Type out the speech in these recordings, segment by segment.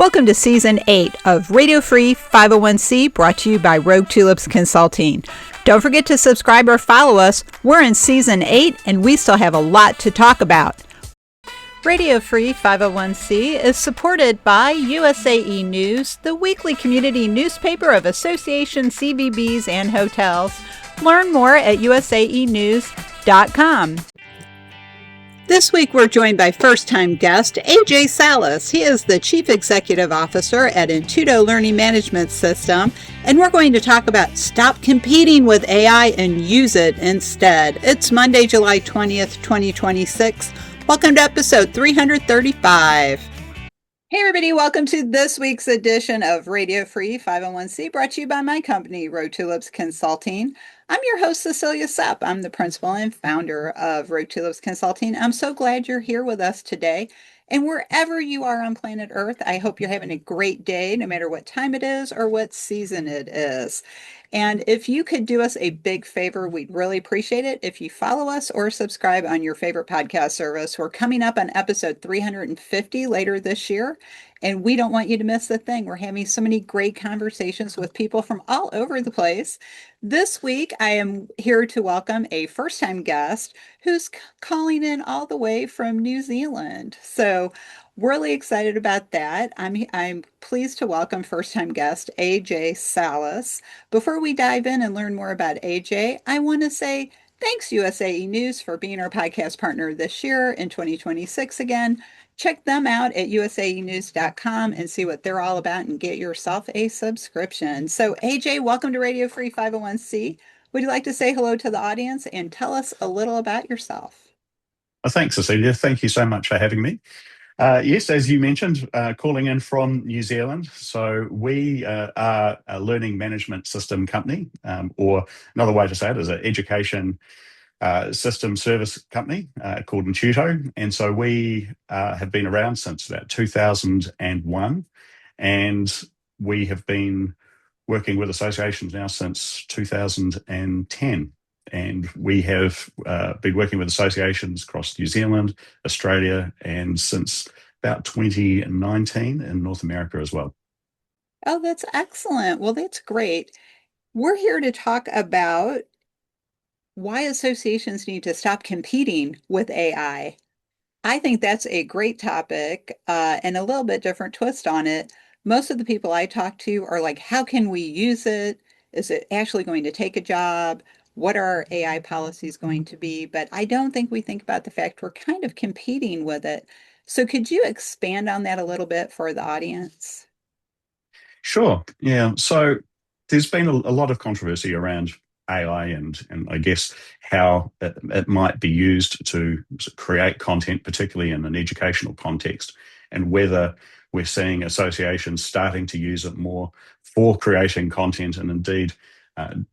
Welcome to Season 8 of Radio Free 501c, brought to you by Rogue Tulips Consulting. Don't forget to subscribe or follow us. We're in Season 8 and we still have a lot to talk about. Radio Free 501c is supported by USAE News, the weekly community newspaper of Association CVBs and hotels. Learn more at usaenews.com. This week, we're joined by first-time guest AJ Sallis. He is the Chief Executive Officer at Intuto Learning Management System, and we're going to talk about stop competing with AI and use it instead. It's Monday, July 20th, 2026. Welcome to episode 335. Hey everybody, welcome to this week's edition of Radio Free 501c, brought to you by my company, Rogue Tulips Consulting. I'm your host, Cecilia Sepp. I'm the principal and founder of Rogue Tulips Consulting. I'm so glad you're here with us today. And wherever you are on planet Earth, I hope you're having a great day, no matter what time it is or what season it is. And if you could do us a big favor, we'd really appreciate it if you follow us or subscribe on your favorite podcast service. We're coming up on episode 350 later this year, and we don't want you to miss a thing. We're having so many great conversations with people from all over the place. This week, I am here to welcome a first-time guest who's calling in all the way from New Zealand. So really excited about that. I'm pleased to welcome first-time guest AJ Sallis. Before we dive in and learn more about AJ, I want to say thanks USAE News for being our podcast partner this year in 2026 again. Check them out at usaenews.com and see what they're all about and get yourself a subscription. So AJ, welcome to Radio Free 501c. Would you like to say hello to the audience and tell us a little about yourself? Thanks, Cecilia. Thank you so much for having me. Yes, as you mentioned, calling in from New Zealand. So we are a learning management system company, or another way to say it is an education system service company called Intuto. And so we have been around since about 2001, and we have been working with associations now since 2010. And we have been working with associations across New Zealand, Australia, and since about 2019 in North America as well. Oh, that's excellent. Well, that's great. We're here to talk about why associations need to stop competing with AI. I think that's a great topic and a little bit different twist on it. Most of the people I talk to are like, how can we use it? Is it actually going to take a job? What are our AI policies going to be? But I don't think we think about the fact we're kind of competing with it. So could you expand on that a little bit for the audience? Sure. Yeah. So there's been a lot of controversy around AI and I guess how it might be used to create content, particularly in an educational context, and whether we're seeing associations starting to use it more for creating content and indeed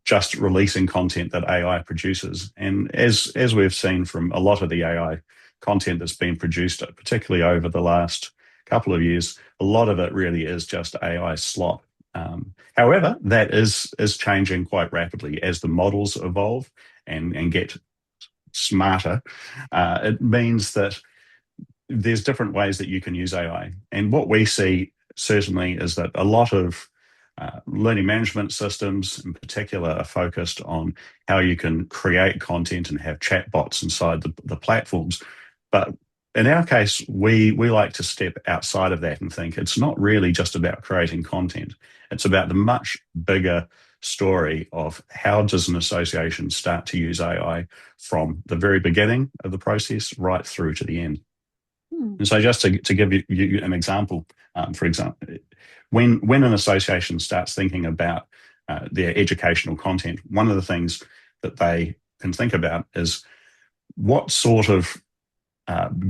just releasing content that AI produces. And as we've seen from a lot of the AI content that's been produced, particularly over the last couple of years, a lot of it really is just AI slop. However, that is changing quite rapidly as the models evolve and get smarter. It means that there's different ways that you can use AI. And what we see certainly is that a lot of learning management systems in particular are focused on how you can create content and have chatbots inside the platforms. But in our case, we like to step outside of that and think it's not really just about creating content. It's about the much bigger story of how does an association start to use AI from the very beginning of the process right through to the end. And so just to give you an example, for example, when an association starts thinking about their educational content, one of the things that they can think about is what sort of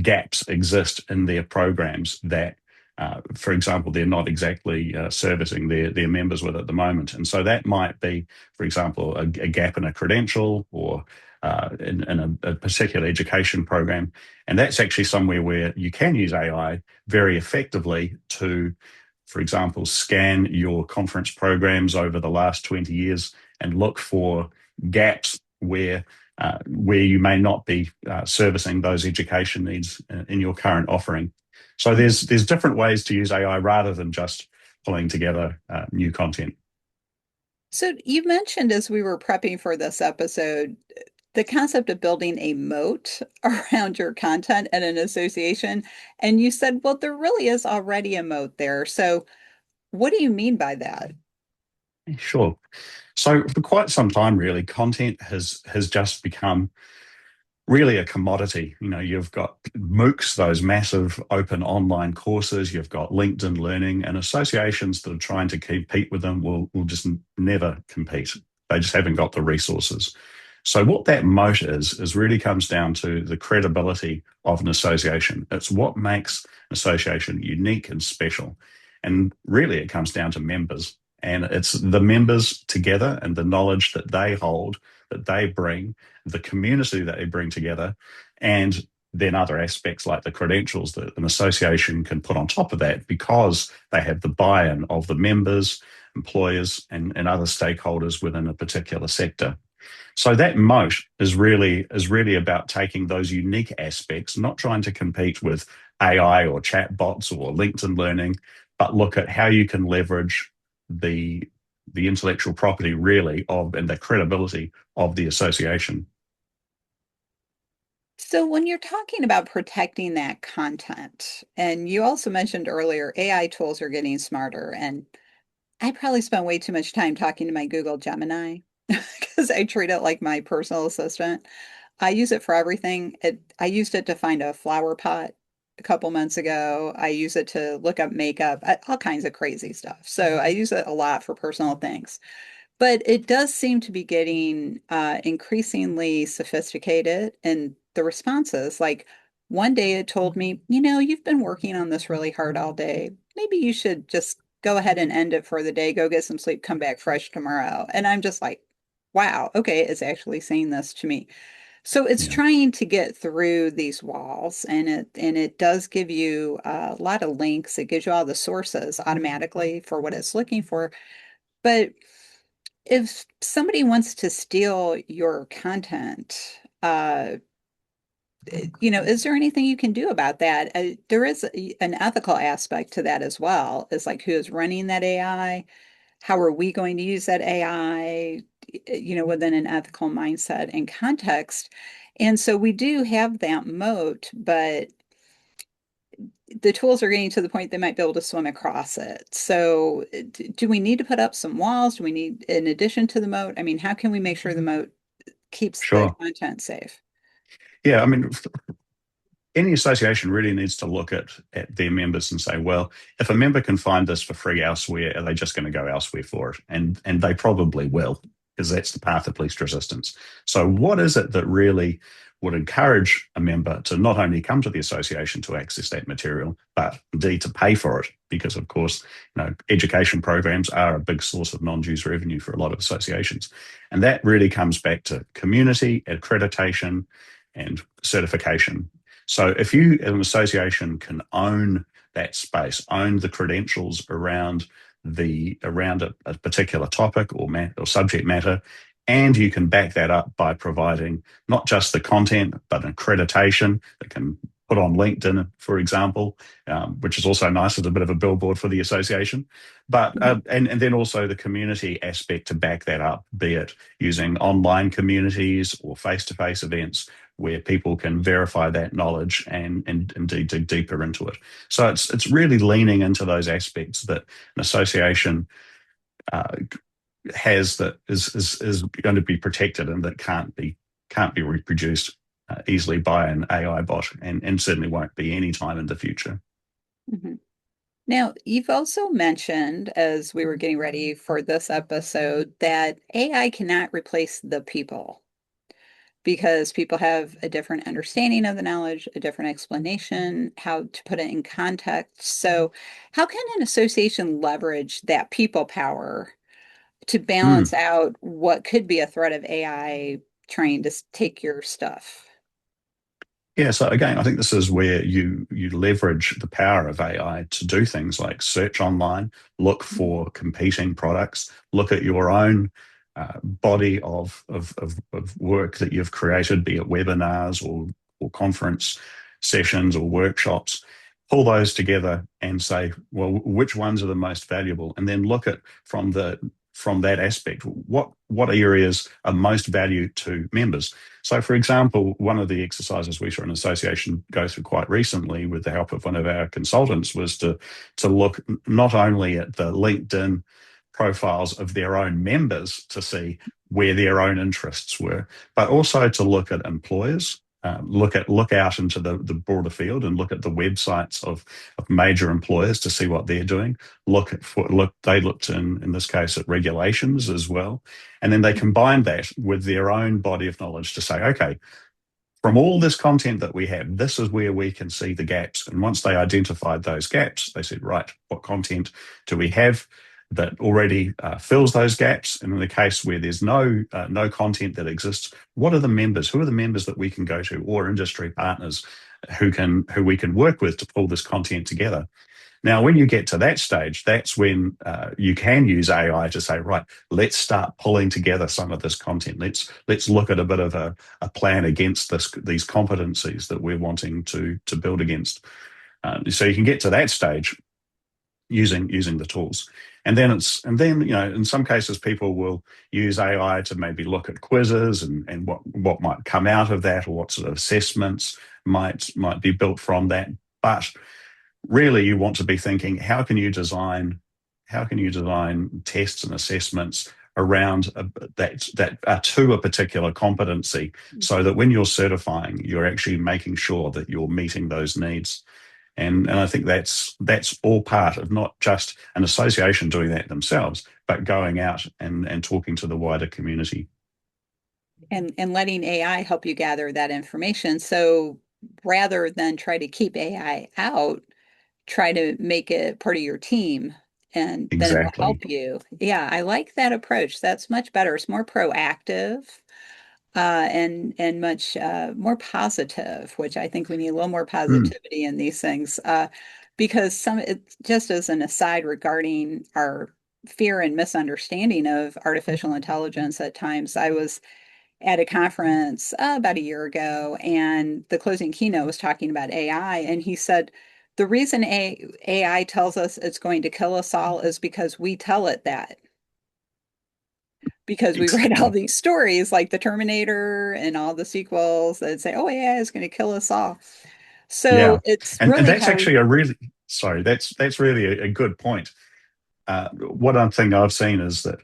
gaps exist in their programs that, for example, they're not exactly servicing their members with at the moment. And so that might be, for example, a gap in a credential or in a particular education program. And that's actually somewhere where you can use AI very effectively to, for example, scan your conference programs over the last 20 years and look for gaps where you may not be servicing those education needs in your current offering. So there's different ways to use AI rather than just pulling together new content. So you mentioned as we were prepping for this episode, the concept of building a moat around your content at an association. And you said, well, there really is already a moat there. So what do you mean by that? Sure. So for quite some time, really, content has just become really a commodity. You know, you've got MOOCs, those massive open online courses, you've got LinkedIn Learning, and associations that are trying to compete with them will just never compete. They just haven't got the resources. So what that moat is really comes down to the credibility of an association. It's what makes an association unique and special. And really it comes down to members. And it's the members together and the knowledge that they hold, that they bring, the community that they bring together, and then other aspects like the credentials that an association can put on top of that because they have the buy-in of the members, employers, and other stakeholders within a particular sector. So that moat is really about taking those unique aspects, not trying to compete with AI or chat bots or LinkedIn Learning, but look at how you can leverage the the intellectual property really of and the credibility of the association. So when you're talking about protecting that content, and you also mentioned earlier, AI tools are getting smarter, and I probably spent way too much time talking to my Google Gemini because I treat it like my personal assistant. I use it for everything. I used it to find a flower pot a couple months ago. I use it to look up makeup, all kinds of crazy stuff. So I use it a lot for personal things. But it does seem to be getting increasingly sophisticated in the responses. Like one day it told me, you've been working on this really hard all day. Maybe you should just go ahead and end it for the day, go get some sleep, come back fresh tomorrow. And I'm just like, wow, okay, it's actually saying this to me. So it's Yeah, trying to get through these walls, and it does give you a lot of links. It gives you all the sources automatically for what it's looking for. But if somebody wants to steal your content, is there anything you can do about that? There is an ethical aspect to that as well. It's like who is running that AI? How are we going to use that AI, within an ethical mindset and context? And so we do have that moat, but the tools are getting to the point they might be able to swim across it. So, do we need to put up some walls? Do we need, in addition to the moat? I mean, how can we make sure the moat keeps the sure. content safe? Yeah, I mean, any association really needs to look at their members and say, well, if a member can find this for free elsewhere, are they just going to go elsewhere for it? And they probably will, because that's the path of least resistance. So what is it that really would encourage a member to not only come to the association to access that material, but indeed to pay for it? Because of course, education programs are a big source of non-dues revenue for a lot of associations. And that really comes back to community, accreditation, and certification. So if you, as an association, can own that space, own the credentials around a particular topic or subject matter, and you can back that up by providing not just the content but accreditation that can put on LinkedIn, for example, which is also nice as a bit of a billboard for the association. But Mhm. and then also the community aspect to back that up, be it using online communities or face-to-face events where people can verify that knowledge and indeed dig deeper into it. So it's really leaning into those aspects that an association uh, has that is going to be protected and that can't be reproduced easily by an AI bot and certainly won't be any time in the future. Mhm. Now, you've also mentioned, as we were getting ready for this episode, that AI cannot replace the people because people have a different understanding of the knowledge, a different explanation, how to put it in context. So, how can an association leverage that people power to balance Mm. out what could be a threat of AI trying to take your stuff? Yeah, so again, I think this is where you leverage the power of AI to do things like search online, look for competing products, look at your own body of work that you've created, be it webinars or conference sessions or workshops, pull those together and say, well, which ones are the most valuable, and then look at from that aspect, what areas are most valued to members. So, for example, one of the exercises we saw an association go through quite recently with the help of one of our consultants was to look not only at the LinkedIn profiles of their own members to see where their own interests were, but also to look at employers, look out into the broader field and look at the websites of major employers to see what they're doing. They looked in this case at regulations as well, and then they combined that with their own body of knowledge to say, okay, from all this content that we have, this is where we can see the gaps. And once they identified those gaps, they said, right, what content do we have that already fills those gaps? And in the case where there's no content that exists, what are the members? Who are the members that we can go to, or industry partners who we can work with to pull this content together? Now, when you get to that stage, that's when you can use AI to say, right, let's start pulling together some of this content. Let's look at a bit of a plan against these competencies that we're wanting to build against. So you can get to that stage using the tools. And then in some cases people will use AI to maybe look at quizzes and what might come out of that, or what sort of assessments might be built from that. But really, you want to be thinking, how can you design tests and assessments around that to a particular competency, so that when you're certifying, you're actually making sure that you're meeting those needs. And I think that's all part of not just an association doing that themselves, but going out and talking to the wider community. And letting AI help you gather that information. So rather than try to keep AI out, try to make it part of your team, and then it will Exactly. help you. Yeah, I like that approach. That's much better. It's more proactive, and much more positive, which I think we need a little more positivity in these things. Because just as an aside regarding our fear and misunderstanding of artificial intelligence at times, I was at a conference about a year ago, and the closing keynote was talking about AI, and he said, the reason AI tells us it's going to kill us all is because we tell it that. Because we read all these stories like the Terminator and all the sequels that say, oh, AI is going to kill us all. So Yeah, it's and really that's how actually that's really a good point. One thing I've seen is that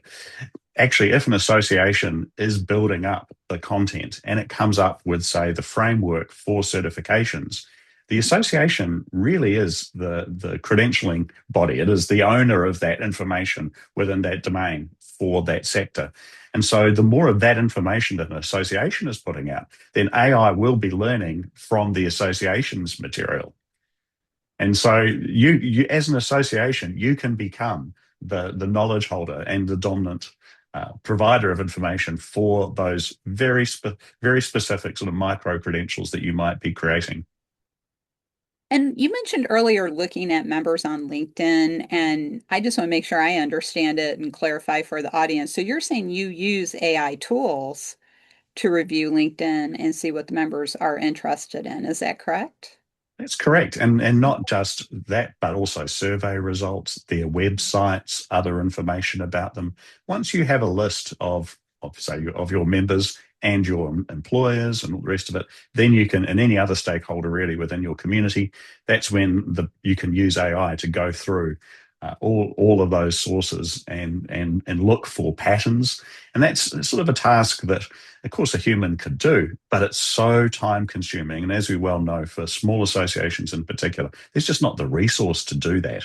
actually, if an association is building up the content and it comes up with, say, the framework for certifications, the association really is the credentialing body. It is the owner of that information within that domain for that sector. And so the more of that information that an association is putting out, then AI will be learning from the association's material. And so you as an association, you can become the knowledge holder and the dominant provider of information for those very specific sort of micro credentials that you might be creating. And you mentioned earlier looking at members on LinkedIn, and I just want to make sure I understand it and clarify for the audience. So you're saying you use AI tools to review LinkedIn and see what the members are interested in. Is that correct? That's correct. And not just that, but also survey results, their websites, other information about them. Once you have a list of your members and your employers and all the rest of it, then you can, and any other stakeholder really within your community, that's when you can use AI to go through all of those sources and look for patterns. And that's sort of a task that, of course, a human could do, but it's so time consuming. And as we well know, for small associations in particular, there's just not the resource to do that.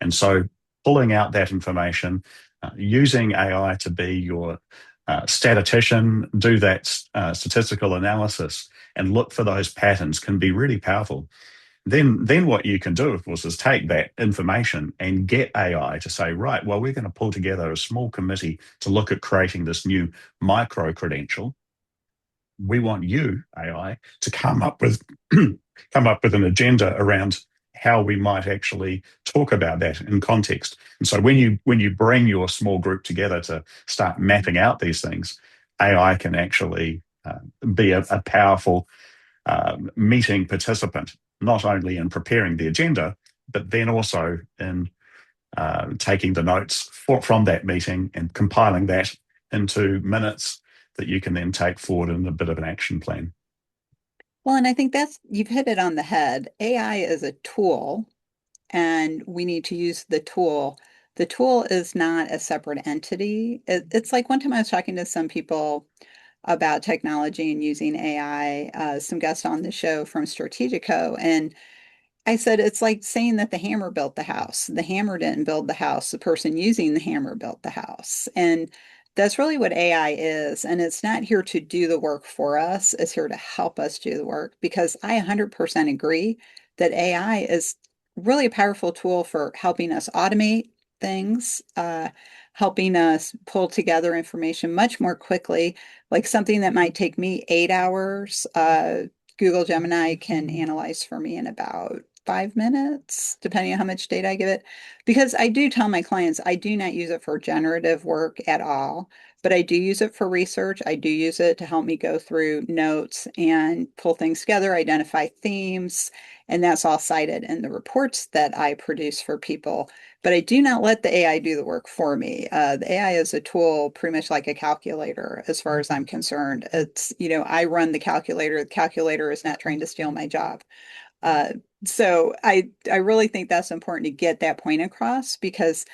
And so pulling out that information, using AI to be your statistician, do that statistical analysis and look for those patterns can be really powerful. Then what you can do, of course, is take that information and get AI to say, right, well, we're going to pull together a small committee to look at creating this new micro credential. We want you, AI, to come up with an agenda around how we might actually talk about that in context. And so when you bring your small group together to start mapping out these things, AI can actually be a powerful meeting participant, not only in preparing the agenda, but then also in taking the notes from that meeting and compiling that into minutes that you can then take forward in a bit of an action plan. Well, and I think you've hit it on the head. AI is a tool, and we need to use the tool. The tool is not a separate entity. It's like one time I was talking to some people about technology and using AI, some guests on the show from Strategico, and I said, it's like saying that the hammer built the house. The hammer didn't build the house. The person using the hammer built the house. And that's really what AI is. And it's not here to do the work for us. It's here to help us do the work, because I 100% agree that AI is really a powerful tool for helping us automate things, helping us pull together information much more quickly. Like something that might take me 8 hours, Google Gemini can analyze for me in about 5 minutes, depending on how much data I give it. Because I do tell my clients I do not use it for generative work at all, but I do use it for research. I do use it to help me go through notes and pull things together, identify themes, and that's all cited in the reports that I produce for people. But I do not let the AI do the work for me. The AI is a tool pretty much like a calculator, as far as I'm concerned. It's, I run the calculator. The calculator is not trying to steal my job. Uh, so I really think that's important to get that point across, because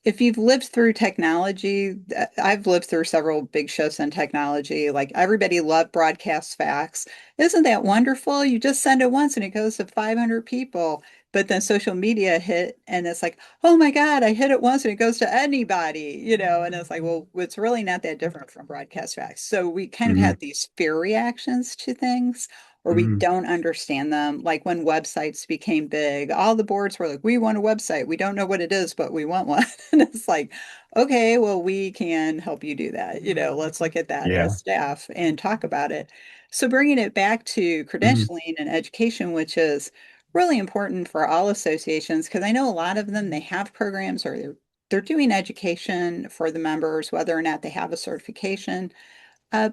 if you've lived through technology, I've lived through several big shifts in technology. Like everybody loved broadcast fax. Isn't that wonderful? You just send it once and it goes to 500 people. But then social media hit and it's like, oh my God, I hit it once and it goes to anybody, and it's like, well, it's really not that different from broadcast fax. So we kind of Mm-hmm. had these fear reactions to things, or we Mm-hmm. don't understand them. Like when websites became big, all the boards were like, we want a website. We don't know what it is, but we want one. And it's like, okay, well, we can help you do that. Let's look at that Yeah. as staff and talk about it. So bringing it back to Mm-hmm. credentialing and education, which is really important for all associations, because I know a lot of them, they have programs, or they're doing education for the members, whether or not they have a certification,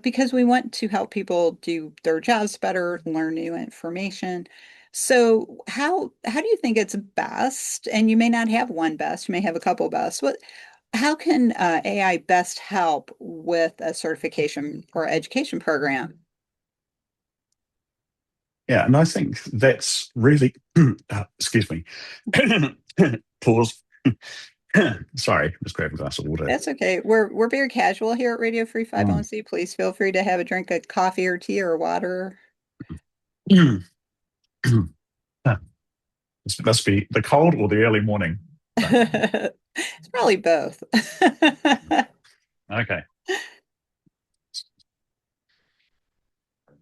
because we want to help people do their jobs better, learn new information. So how do you think it's best? And you may not have one best, you may have a couple best. How can AI best help with a certification or education program? Yeah, and I think that's really, excuse me, pause. Sorry, just grab a glass of water. That's okay. We're very casual here at Radio Free Mm. 501c. Please feel free to have a drink of coffee or tea or water. This must be the cold or the early morning. It's probably both. Okay,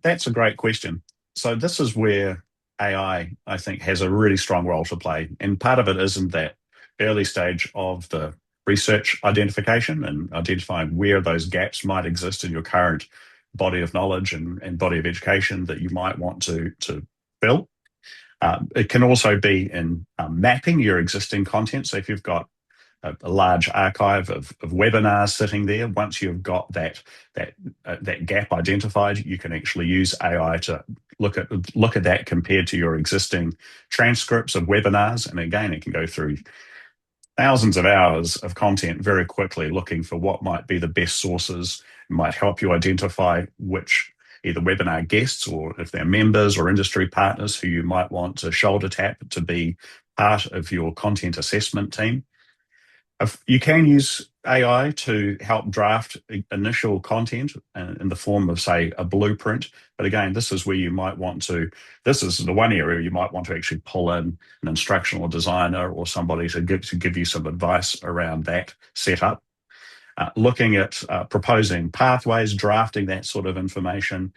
that's a great question. So this is where I think, has a really strong role to play. And part of it is in that early stage of the research identification and identifying where those gaps might exist in your current body of knowledge and body of education that you might want to fill. It can also be in mapping your existing content. So if you've got a large archive of webinars sitting there, once you've got that gap identified, you can actually use AI to look at that compared to your existing transcripts of webinars. And again, it can go through thousands of hours of content very quickly, looking for what might be the best sources. It might help you identify which either webinar guests, or if they're members or industry partners who you might want to shoulder tap to be part of your content assessment team. You can use AI to help draft initial content in the form of, say, a blueprint. But again, this is where you might want to, this is the one area you might want to actually pull in an instructional designer or somebody to give you some advice around that setup. Looking at proposing pathways, drafting that sort of information,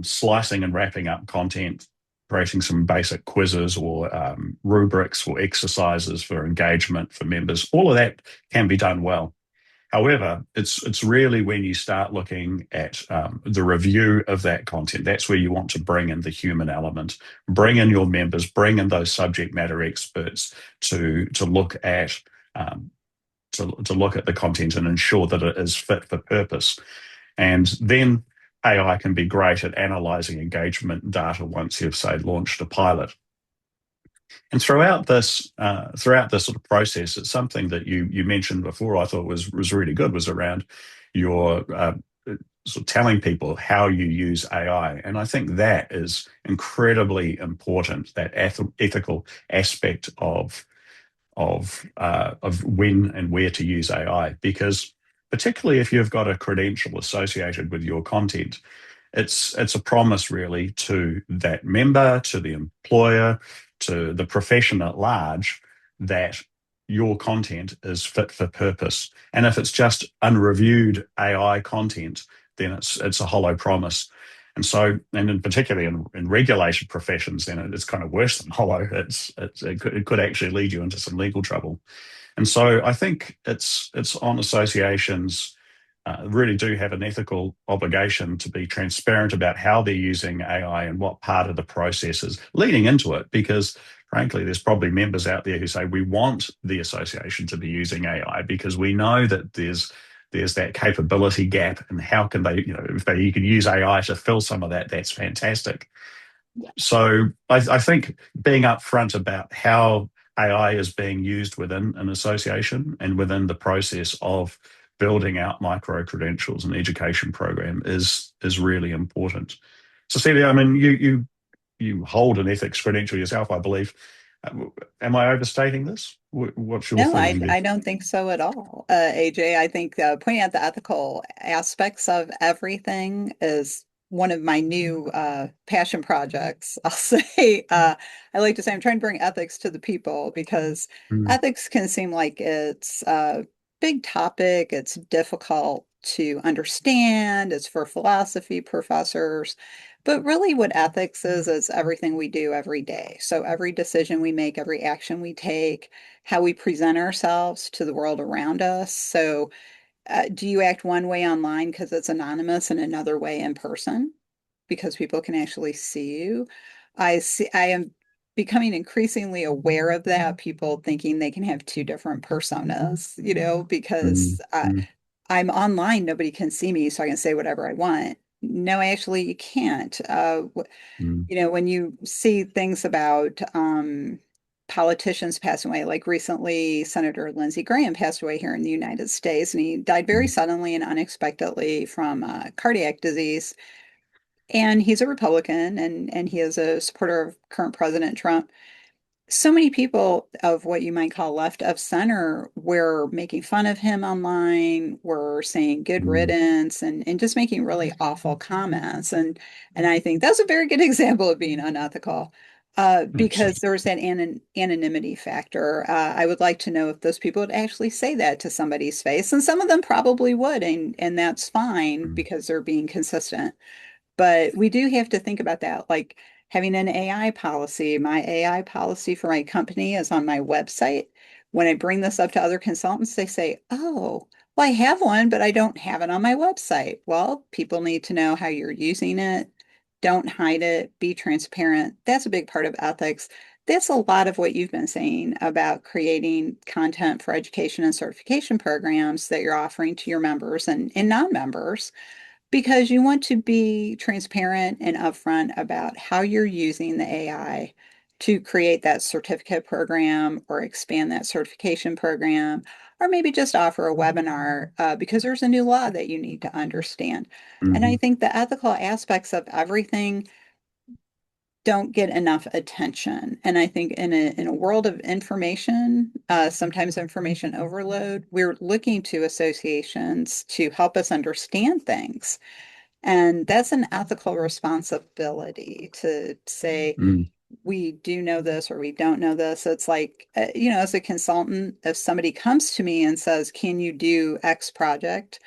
slicing and wrapping up content, creating some basic quizzes or rubrics or exercises for engagement for members. All of that can be done well. However, it's really when you start looking at the review of that content, that's where you want to bring in the human element, bring in your members, bring in those subject matter experts to look at to look at the content and ensure that it is fit for purpose. And then AI can be great at analyzing engagement data once you've, say, launched a pilot. And throughout this sort of process, it's something that you mentioned before. I thought was really good. Was around your sort of telling people how you use AI, and I think that is incredibly important. That ethical aspect of when and where to use AI, because particularly if you've got a credential associated with your content, it's a promise really to that member, to the employer, to the profession at large that your content is fit for purpose. And if it's just unreviewed AI content, then it's a hollow promise. And so, and in particularly in regulated professions, then it's kind of worse than hollow. It could actually lead you into some legal trouble. And so I think it's on associations really do have an ethical obligation to be transparent about how they're using AI and what part of the process is leading into it. Because frankly, there's probably members out there who say we want the association to be using AI because we know that there's that capability gap, and how can they, if you can use AI to fill some of that, that's fantastic. So I think being upfront about how AI is being used within an association and within the process of building out micro credentials and education program is really important. Cecilia, I mean, you hold an ethics credential yourself, I believe. Am I overstating this? What's your No, feeling there? I don't think so at all, AJ. I think pointing out the ethical aspects of everything is one of my new passion projects. I'll say, I like to say I'm trying to bring ethics to the people because Mm, ethics can seem like it's a big topic, it's difficult to understand, it's for philosophy professors. But really, what ethics is everything we do every day. So every decision we make, every action we take, how we present ourselves to the world around us. So, do you act one way online because it's anonymous and another way in person because people can actually see you? I am becoming increasingly aware of that, people thinking they can have two different personas, mm, because mm, I'm online, nobody can see me, so I can say whatever I want. No, actually, you can't. mm, When you see things about politicians passing away, like recently, Senator Lindsey Graham passed away here in the United States, and he died very mm, suddenly and unexpectedly from cardiac disease. And he's a Republican, and he is a supporter of current President Trump. So many people of what you might call left of center were making fun of him online, were saying good mm. riddance, and just making really awful comments. And I think that's a very good example of being unethical, because Absolutely. there was that anonymity factor. I would like to know if those people would actually say that to somebody's face, and some of them probably would, and that's fine Mm, because they're being consistent. But we do have to think about that, like having an AI policy. My AI policy for my company is on my website. When I bring this up to other consultants, they say, oh, well, I have one, but I don't have it on my website. Well, people need to know how you're using it. Don't hide it. Be transparent. That's a big part of ethics. That's a lot of what you've been saying about creating content for education and certification programs that you're offering to your members and non-members, because you want to be transparent and upfront about how you're using the AI to create that certificate program or expand that certification program, or maybe just offer a webinar because there's a new law that you need to understand. And I mhm, think the ethical aspects of everything don't get enough attention. And I think in a world of information, sometimes information overload, we're looking to associations to help us understand things. And that's an ethical responsibility to say, mm, we do know this or we don't know this. It's like, as a consultant, if somebody comes to me and says, can you do X project?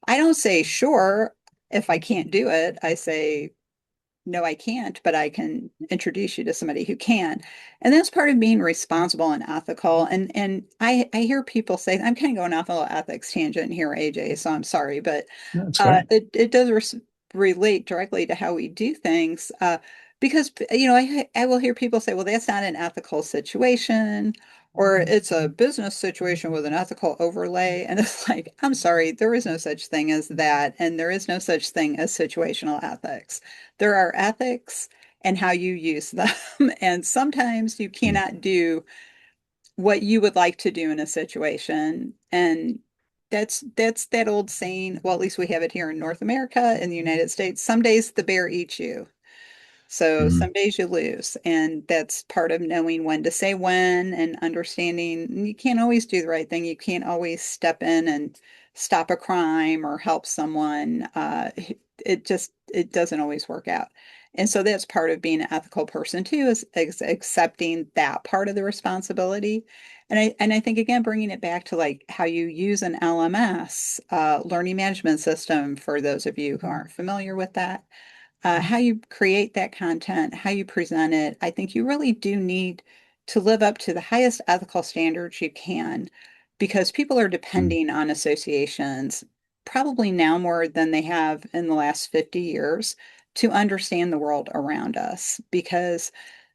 I don't say, sure. If I can't do it, I say, no, I can't, but I can introduce you to somebody who can. And that's part of being responsible and ethical. And I hear people say, I'm kind of going off a little ethics tangent here, AJ, so I'm sorry, but that's great. it does relate directly to how we do things. Because I will hear people say, well, that's not an ethical situation, Or it's a business situation with an ethical overlay. And it's like, I'm sorry, there is no such thing as that. And there is no such thing as situational ethics. There are ethics and how you use them. And sometimes you Mm, cannot do what you would like to do in a situation. And that's that old saying, well, at least we have it here in North America, in the United States, some days the bear eats you. So mm, some days you lose, and that's part of knowing when to say when and understanding you can't always do the right thing. You can't always step in and stop a crime or help someone. It doesn't always work out. And so that's part of being an ethical person too, is accepting that part of the responsibility. And I think again, bringing it back to like how you use an LMS, learning management system, for those of you who aren't familiar with that, how you create that content, how you present it. I think you really do need to live up to the highest ethical standards you can, because people are mm, depending on associations, probably now more than they have in the last 50 years, to understand the world around us. Because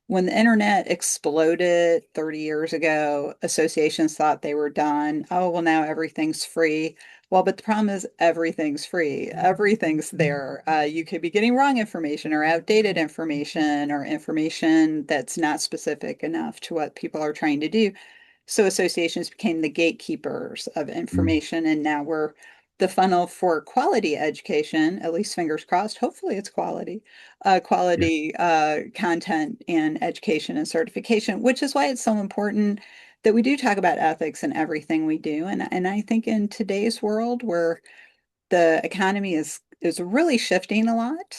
when the internet exploded 30 years ago, associations thought they were done. Oh, well, now everything's free. Well, but the problem is everything's free. Everything's there. You could be getting wrong information or outdated information or information that's not specific enough to what people are trying to do. So associations became the gatekeepers of mm. information, and now we're the funnel for quality education, at least fingers crossed. Hopefully it's Yeah. quality content and education and certification, which is why it's so important that we do talk about ethics in everything we do. And I think in today's world where the economy is really shifting a lot,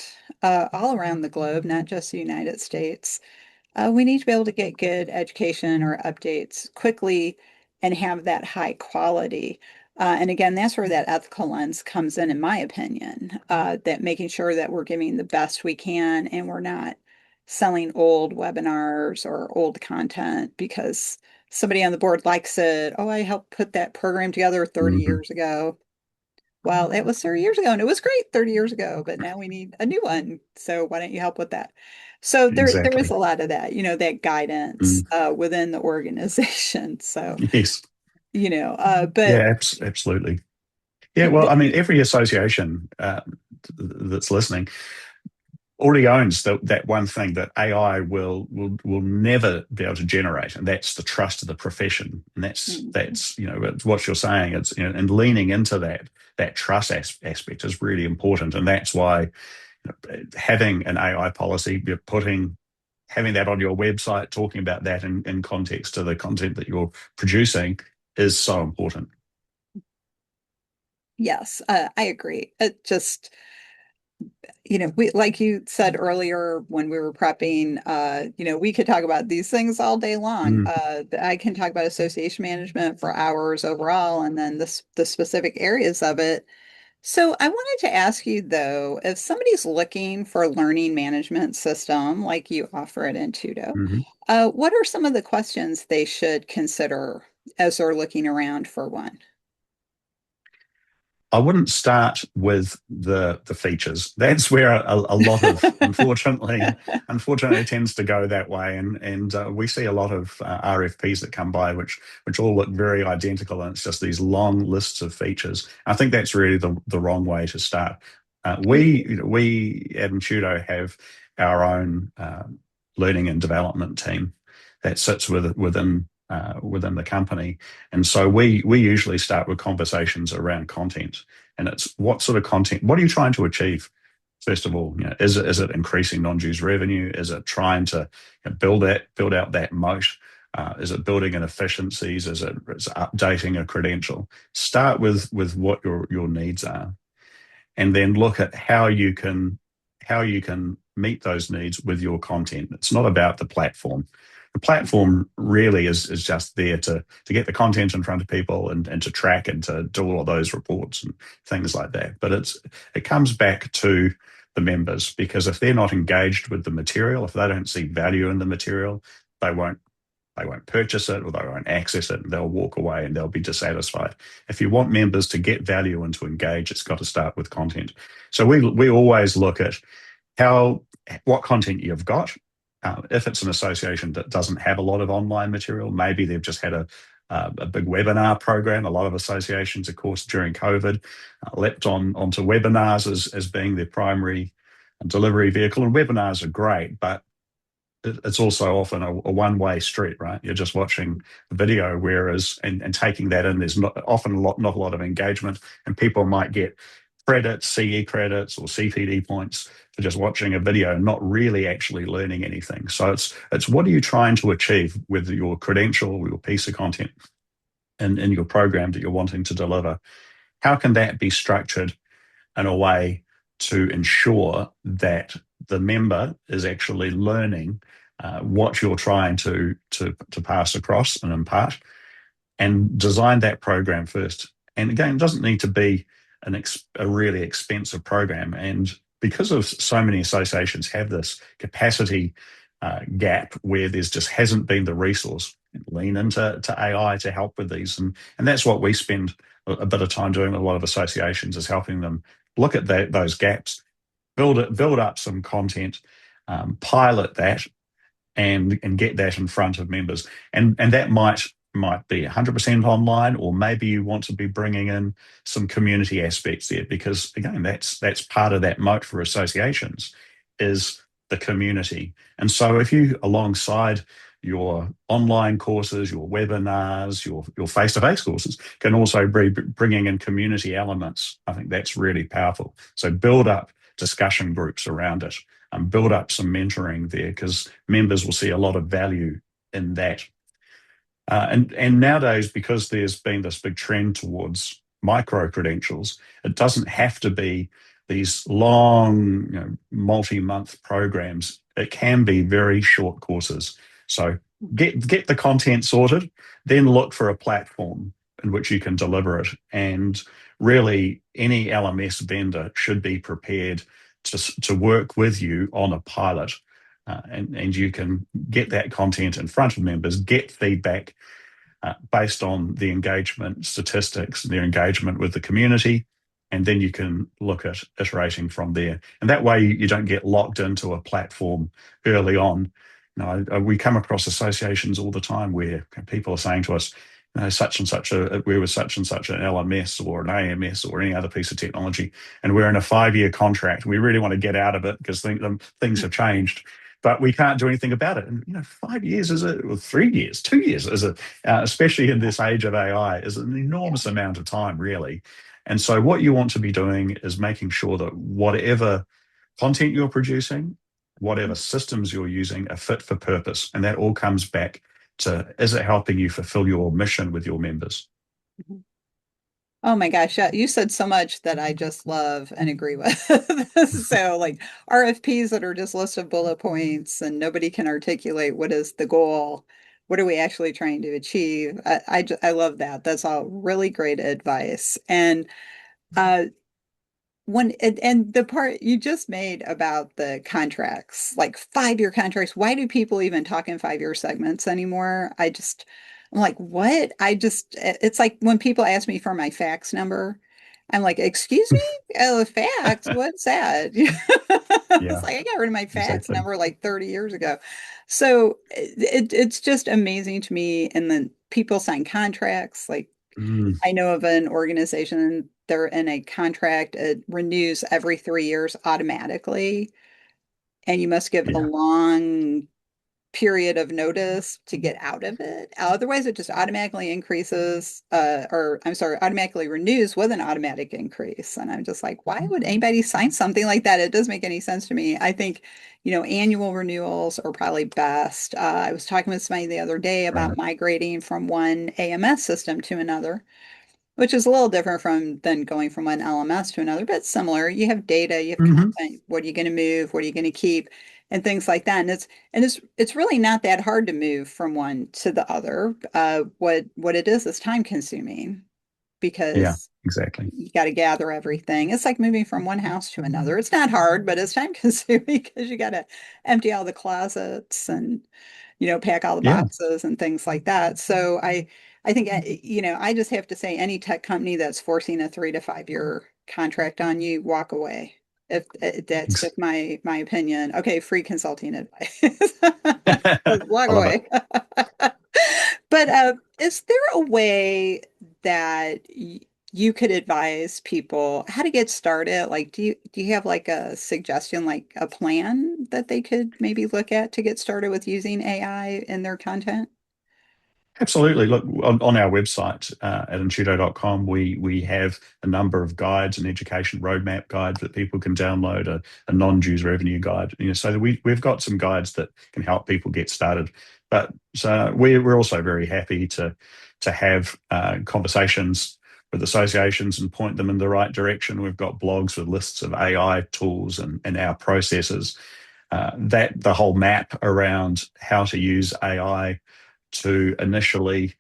all around the globe, not just the United States, we need to be able to get good education or updates quickly and have that high quality. And again, that's where that ethical lens comes in my opinion, that making sure that we're giving the best we can and we're not selling old webinars or old content because somebody on the board likes it. Oh, I helped put that program together 30 Mhm. years ago. Well, it was 30 years ago and it was great 30 years ago, but now we need a new one. So why don't you help with that? So there is Exactly. a lot of that, that guidance Mm. within the organization. So, Yes. but Yeah, absolutely. Yeah, but well, I mean, every association that's listening already owns that one thing that AI will never be able to generate, and that's the trust of the profession. And mhm. that's it's what you're saying. It's and leaning into that trust aspect is really important, and that's why having an AI policy, you're having that on your website, talking about that in context to the content that you're producing is so important. Yes, I agree. It just, we, like you said earlier when we were prepping, we could talk about these things all day long. Mm, I can talk about association management for hours overall, and then the specific areas of it. So I wanted to ask you though, if somebody's looking for a learning management system like you offer at Intuto, mhm. what are some of the questions they should consider as they're looking around for one? I wouldn't start with the features. That's where a lot of unfortunately tends to go that way, and we see a lot of RFPs that come by which all look very identical, and it's just these long lists of features. I think that's really the wrong way to start. We at Intuito have our own learning and development team that sits within the company, and so we usually start with conversations around content, and it's what sort of content, what are you trying to achieve? First of all, is it increasing non-dues revenue? Is it trying to build out that moat? Is it building in efficiencies? Is it updating a credential? Start with what your needs are, and then look at how you can meet those needs with your content. It's not about the platform. The platform really is just there to get the content in front of people and to track and to do all of those reports and things like that. But it comes back to the members, because if they're not engaged with the material, if they don't see value in the material, they won't they won't purchase it or they won't access it, and they'll walk away and they'll be dissatisfied. If you want members to get value and to engage, it's got to start with content. So we always look at how what content you've got, If it's an association that doesn't have a lot of online material, maybe they've just had a big webinar program. A lot of associations, of course, during COVID, leapt onto webinars as being their primary delivery vehicle. And webinars are great, but it's also often a one-way street, right? You're just watching the video, whereas and taking that in, there's not a lot of engagement, and people might get credits, CE credits, or CPD points for just watching a video and not really actually learning anything. So it's what are you trying to achieve with your credential or your piece of content in your program that you're wanting to deliver? How can that be structured in a way to ensure that the member is actually learning what you're trying to pass across and impart, and design that program first. And again, it doesn't need to be a really expensive program. And because of so many associations have this capacity gap where there's just hasn't been the resource, lean into AI to help with these. And that's what we spend a bit of time doing with a lot of associations, is helping them look at those gaps, build up some content, pilot that, and get that in front of members. And that might be 100% online, or maybe you want to be bringing in some community aspects there, because again, that's part of that moat for associations, is the community. And so if you, alongside your online courses, your webinars, your face-to-face courses, can also be bringing in community elements, I think that's really powerful. So build up discussion groups around it, build up some mentoring there, because members will see a lot of value in that. And nowadays, because there's been this big trend towards micro credentials, it doesn't have to be these long, multi-month programs. It can be very short courses. So get the content sorted, then look for a platform in which you can deliver it. And really, any LMS vendor should be prepared to work with you on a pilot. And you can get that content in front of members, get feedback based on the engagement statistics, their engagement with the community, and then you can look at iterating from there. And that way, you don't get locked into a platform early on. We come across associations all the time where people are saying to us, such and such we're with such and such an LMS or an AMS or any other piece of technology, and we're in a 5-year contract. We really want to get out of it because things have changed, but we can't do anything about it. And 5 years is or 3 years, 2 years is especially in this age of AI, is an enormous amount of time, really. And so what you want to be doing is making sure that whatever content you're producing, whatever systems you're using, are fit for purpose. And that all comes back to, is it helping you fulfill your mission with your members? Oh my gosh, you said so much that I just love and agree with. So, like RFPs that are just lists of bullet points and nobody can articulate what is the goal, what are we actually trying to achieve? I love that. That's all really great advice. And uh, and the part you just made about the contracts, like 5-year contracts, why do people even talk in 5-year segments anymore? I'm like, what? It's like when people ask me for my fax number, I'm like, excuse me? Oh, fax? What's that? It's Yeah, like I got rid of my fax exactly. number like 30 years ago. So it's just amazing to me. And then people sign contracts like Mm, I know of an organization, they're in a contract, it renews every 3 years automatically, and you must give a yeah, long period of notice to get out of it. Otherwise, it just automatically increases, or I'm sorry, automatically renews with an automatic increase. And I'm just like, why would anybody sign something like that? It doesn't make any sense to me. I think, annual renewals are probably best. I was talking with somebody the other day about right. migrating from one AMS system to another, which is a little different from than going from one LMS to another, but similar. You have data, you have Hmm. content. What are you going to move? What are you going to keep? And things like that. And it's really not that hard to move from one to the other. What it is time consuming Yeah, because exactly. you got to gather everything. It's like moving from one house to another. It's not hard, but it's time consuming because you got to empty all the closets and pack all the Yeah, boxes and things like that. So I think I just have to say any tech company that's forcing a 3 to 5 year contract on you, walk away. That's Ex- just my opinion. Okay, free consulting advice. I Walk love it. away. But is there a way that you could advise people how to get started? Like, do you have like a suggestion, like a plan that they could maybe look at to get started with using AI in their content? Absolutely. Look, on our website at intuto.com, we have a number of guides, an education roadmap guide that people can download, a non-dues revenue guide. So we've got some guides that can help people get started. But so we're also very happy to have conversations with associations and point them in the right direction. We've got blogs with lists of AI tools and our processes. That the whole map around how to use AI to initially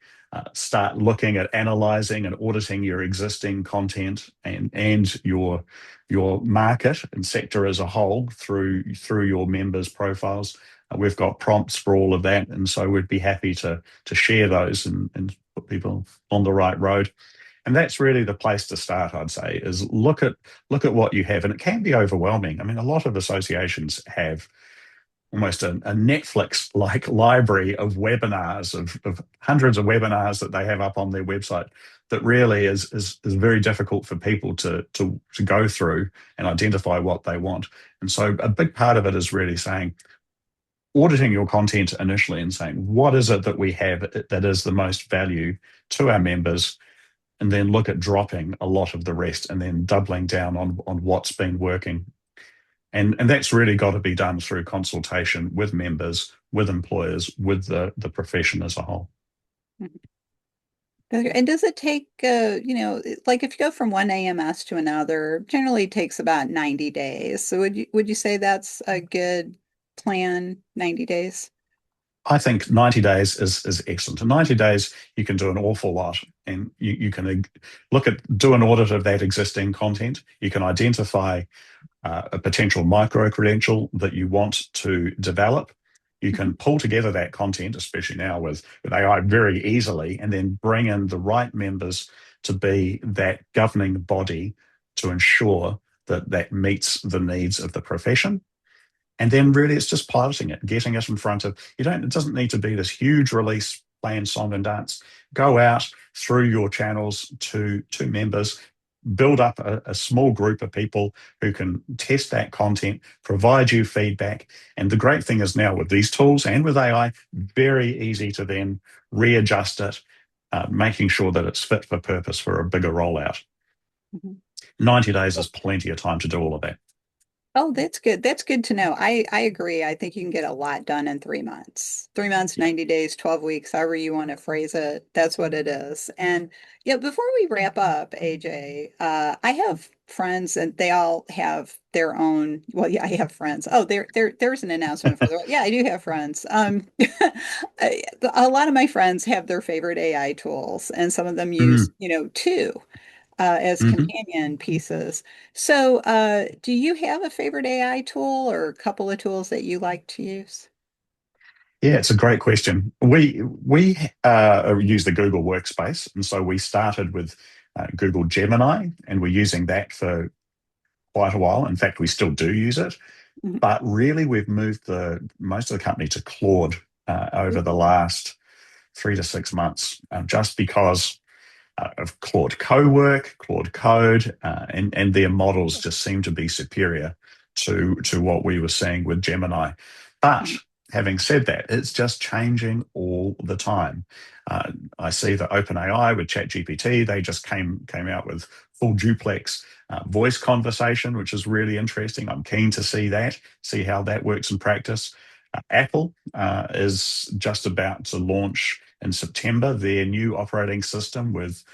start looking at analyzing and auditing your existing content and your market and sector as a whole through your members' profiles. We've got prompts for all of that, and so we'd be happy to share those and put people on the right road. And that's really the place to start, I'd say, is look at what you have. And it can be overwhelming. I mean, a lot of associations have almost a Netflix-like library of webinars, of hundreds of webinars that they have up on their website that really is very difficult for people to go through and identify what they want. And so a big part of it is really saying, auditing your content initially and saying, what is it that we have that is the most value to our members? And then look at dropping a lot of the rest and then doubling down on what's been working. And that's really got to be done through consultation with members, with employers, with the profession as a whole. And does it take, like if you go from one AMS to another, generally it takes about 90 days. So would you say that's a good plan, 90 days? I think 90 days is excellent. In 90 days, you can do an awful lot. And you can do an audit of that existing content. You can identify a potential micro credential that you want to develop. You can pull together that content, especially now with AI, very easily, and then bring in the right members to be that governing body to ensure that that meets the needs of the profession. And then really it's just piloting it, getting it in front of, it doesn't need to be this huge release plan, song and dance. Go out through your channels to members, build up a small group of people who can test that content, provide you feedback. And the great thing is now with these tools and with AI, very easy to then readjust it, making sure that it's fit for purpose for a bigger rollout. Mhm. 90 days is plenty of time to do all of that. Oh, that's good. That's good to know. I agree. I think you can get a lot done in 3 months. 3 months, 90 days, 12 weeks, however you want to phrase it. That's what it is. And yeah, before we wrap up, AJ, I have friends and they all have their own. Well, yeah, I have friends. Oh, there's an announcement for the. Yeah, I do have friends. A lot of my friends have their favorite AI tools, and some of them use, Mm. two as Mhm. companion pieces. So, do you have a favorite AI tool or a couple of tools that you like to use? Yeah, it's a great question. We use the Google Workspace, and so we started with Google Gemini, and we're using that for quite a while. In fact, we still do use it, Mhm. but really we've moved the most of the company to Claude over the Ooh. last 3 to 6 months, just because of Claude Cowork, Claude Code, and their models just seem to be superior to what we were seeing with Gemini. But Mhm. having said that, it's just changing all the time. I see that OpenAI with ChatGPT, they just came out with full duplex voice conversation, which is really interesting. I'm keen to see how that works in practice. Apple is just about to launch in September their new operating system with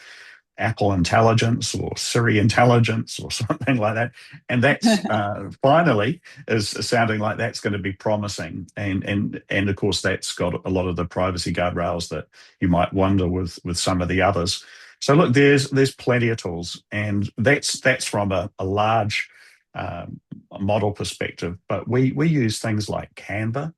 Apple Intelligence or Siri Intelligence or something like that. And that's finally is sounding like that's going to be promising. And of course, that's got a lot of the privacy guardrails that you might wonder with some of the others. So look, there's plenty of tools, and that's from a large model perspective. But we use things like Canva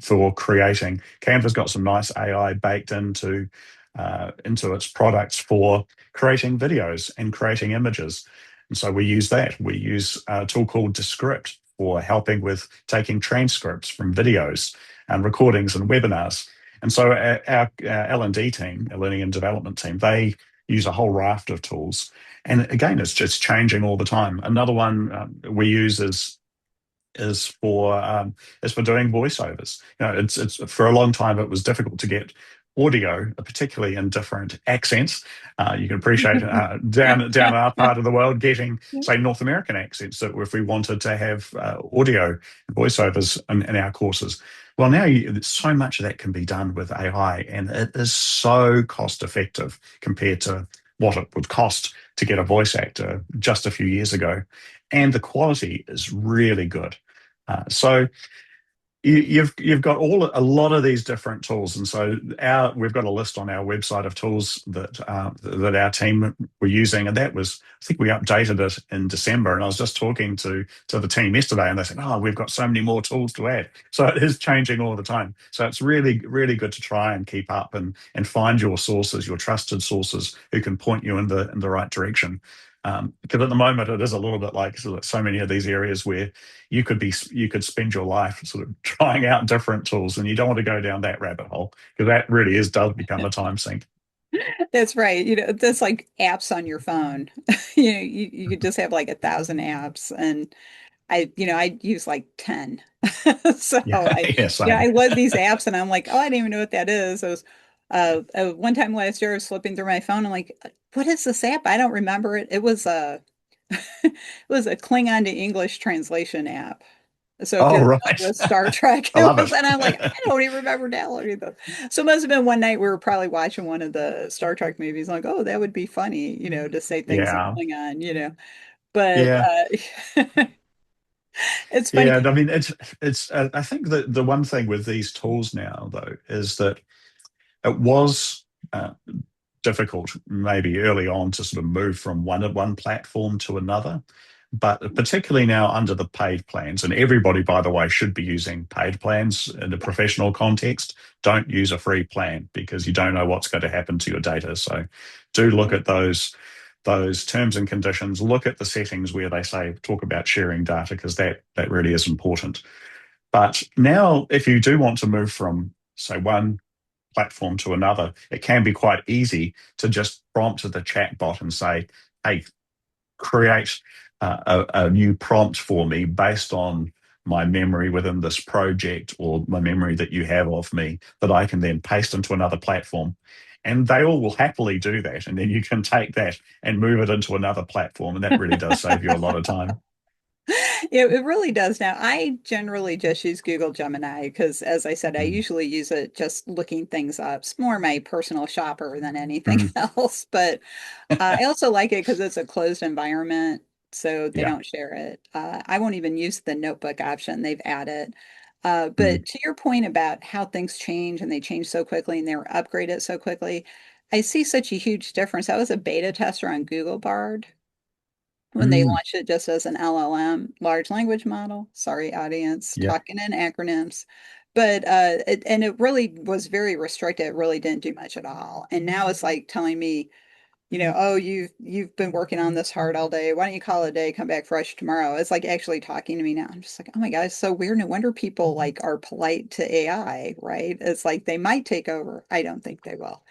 for creating. Canva's got some nice AI baked into its products for creating videos and creating images. And so we use that. We use a tool called Descript for helping with taking transcripts from videos and recordings and webinars. And so our L&D team, our learning and development team, they use a whole raft of tools. And again, it's just changing all the time. Another one we use is for doing voiceovers. It's for a long time it was difficult to get audio, particularly in different accents. You can appreciate down our part of the world getting, say, North American accents. That if we wanted to have audio voiceovers in our courses, well, now so much of that can be done with AI, and it is so cost effective compared to what it would cost to get a voice actor just a few years ago, and the quality is really good. So you've got a lot of these different tools, and so we've got a list on our website of tools that our team were using, and that was, I think we updated it in December, and I was just talking to the team yesterday, and they said, "Oh, we've got so many more tools to add." So it is changing all the time. So it's really really good to try and keep up and find your sources, your trusted sources, who can point you in the right direction. Because at the moment it is a little bit like so many of these areas where you could spend your life sort of trying out different tools, and you don't want to go down that rabbit hole, because that really does become a time sink. That's right. That's like apps on your phone. You could just have like 1,000 apps, and I use like 10. So Yeah, yeah, I same. load these apps and I'm like, oh, I didn't even know what that is. One time last year, I was flipping through my phone. I'm like, what is this app? I don't remember it. It was a, it was a Klingon to English translation app. So if Oh, you're right. familiar with Star Trek, I it love was, it. and I'm like, I don't even remember downloading them. So it must have been one night we were probably watching one of the Star Trek movies. Like, oh, that would be funny, to say things in Yeah, Klingon. But yeah, it's funny. yeah. I mean, it's. I think that the one thing with these tools now, though, is that it was difficult maybe early on to sort of move from one platform to another. But particularly now under the paid plans, and everybody, by the way, should be using paid plans in a professional context. Don't use a free plan, because you don't know what's going to happen to your data. So do look at those terms and conditions. Look at the settings where they say talk about sharing data, because that really is important. But now, if you do want to move from, say, one platform to another, it can be quite easy to just prompt the chat bot and say, hey, create a new prompt for me based on my memory within this project, or my memory that you have of me, that I can then paste into another platform. And they all will happily do that. And then you can take that and move it into another platform. And that really does save you a lot of time. It really does now. I generally just use Google Gemini because, as I said, I Mm. usually use it just looking things up. It's more my personal shopper than anything Mm. else. But I also like it because it's a closed environment, so they Yeah. don't share it. I won't even use the notebook option they've added. Mm. But to your point about how things change and they change so quickly and they're upgraded so quickly, I see such a huge difference. I was a beta tester on Google Bard when they Mm. launched it just as an LLM, large language model. Sorry, audience, Yeah. talking in acronyms. But it really was very restricted. It really didn't do much at all. And now it's like telling me, oh, you've been working on this hard all day. Why don't you call it a day? Come back fresh tomorrow. It's like actually talking to me now. I'm just like, oh my God, it's so weird. No wonder people like are polite to AI, right? It's like they might take over. I don't think they will.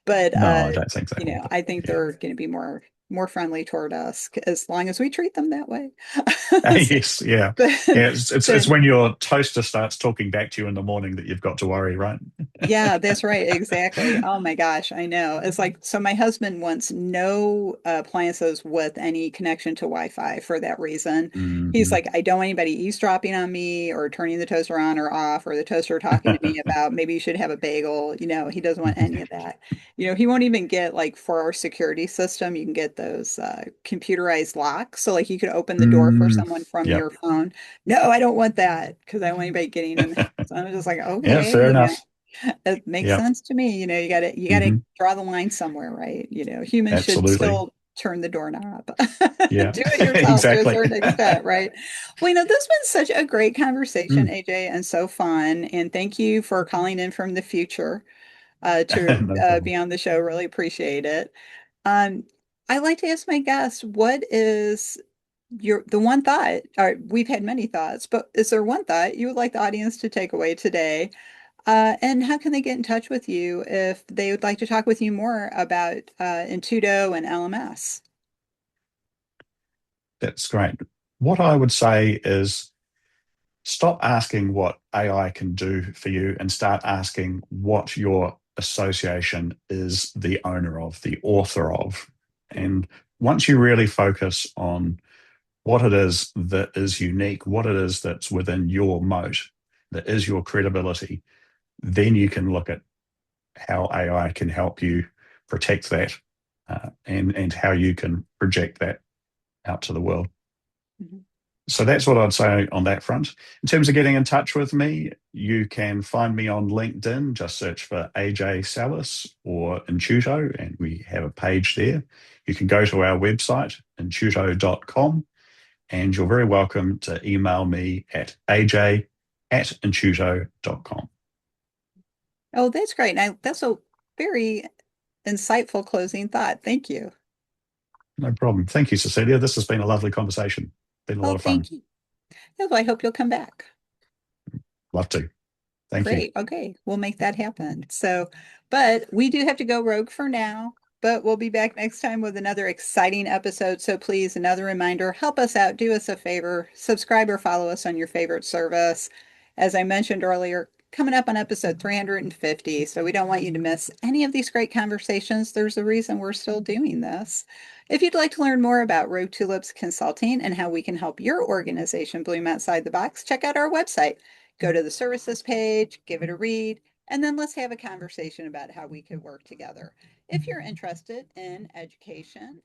But No, I don't think they will. But I think yeah. they're going to be more friendly toward us as long as we treat them that way. So, Yes. Yeah. but, Yeah. It's but when your toaster starts talking back to you in the morning that you've got to worry, right? yeah, that's right. Exactly. Oh my gosh, I know. It's like, so my husband wants no appliances with any connection to Wi-Fi for that reason. He's Hmm. like, I don't want anybody eavesdropping on me or turning the toaster on or off, or the toaster talking to me about maybe you should have a bagel. He doesn't want any of that. He won't even get, like, for our security system, you can get those computerized locks. So like you could open the door for Mm. someone from Yep. your phone. No, I don't want that because I don't want anybody getting in the house. I'm just like, Yeah. okay, Fair enough. it makes Yeah. sense to me. You gotta Hmm. draw the line somewhere, right? Humans should Absolutely. still turn the doorknob. Yeah. Do it yourself to a Exactly. certain extent, right? Well, this has been such a great conversation, Mm. AJ, and so fun. And thank you for calling in from the future to No problem. be on the show. Really appreciate it. Um, I like to ask my guests, what is the one thought, or we've had many thoughts, but is there one thought you would like the audience to take away today? And how can they get in touch with you if they would like to talk with you more about Intuto and LMS? That's great. What I would say is stop asking what AI can do for you and start asking what your association is the owner of, the author of. And once you really focus on what it is that is unique, what it is that's within your moat, that is your credibility, then you can look at how AI can help you protect that and how you can project that out to the world. Mhm. So that's what I'd say on that front. In terms of getting in touch with me, you can find me on LinkedIn. Just search for AJ Sallis or Intuto, and we have a page there. You can go to our website, intuto.com, and you're very welcome to email me at aj@intuto.com. Oh, that's great. Now, that's a very insightful closing thought. Thank you. No problem. Thank you, Cecilia. This has been a lovely conversation. Been a lot Oh, of fun. thank you. Yeah, well, I hope you'll come back. Love to. Thank you. Great. Okay. We'll make that happen. So, but we do have to go rogue for now, but we'll be back next time with another exciting episode. So please, another reminder, help us out, do us a favor, subscribe or follow us on your favorite service. As I mentioned earlier, coming up on episode 350. So we don't want you to miss any of these great conversations. There's a reason we're still doing this. If you'd like to learn more about Rogue Tulips Consulting and how we can help your organization bloom outside the box, check out our website. Go to the services page, give it a read, and then let's have a conversation about how we could work together. If you're interested in education,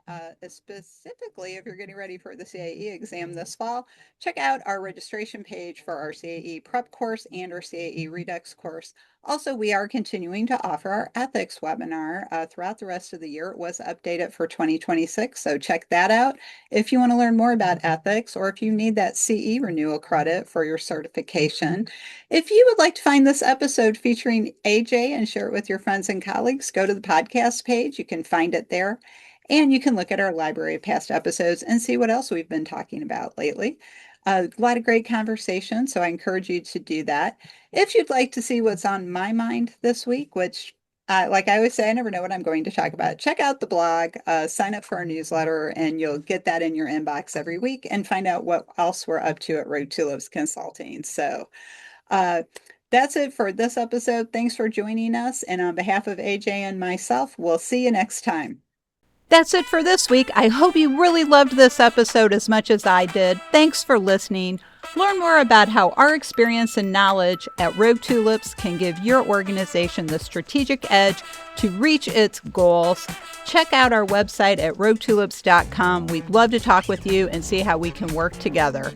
specifically if you're getting ready for the CAE exam this fall, check out our registration page for our CAE prep course and our CAE Redux course. Also, we are continuing to offer our ethics webinar throughout the rest of the year. It was updated for 2026, so check that out. If you want to learn more about ethics, or if you need that CE renewal credit for your certification, if you would like to find this episode featuring AJ and share it with your friends and colleagues, go to the podcast page. You can find it there. And you can look at our library of past episodes and see what else we've been talking about lately. A lot of great conversation, so I encourage you to do that. If you'd like to see what's on my mind this week, which like I always say, I never know what I'm going to talk about. Check out the blog, sign up for our newsletter, and you'll get that in your inbox every week and find out what else we're up to at Rogue Tulips Consulting. So uh, that's it for this episode. Thanks for joining us. And on behalf of AJ and myself, we'll see you next time. That's it for this week. I hope you really loved this episode as much as I did. Thanks for listening. Learn more about how our experience and knowledge at Rogue Tulips can give your organization the strategic edge to reach its goals. Check out our website at roguetulips.com. We'd love to talk with you and see how we can work together.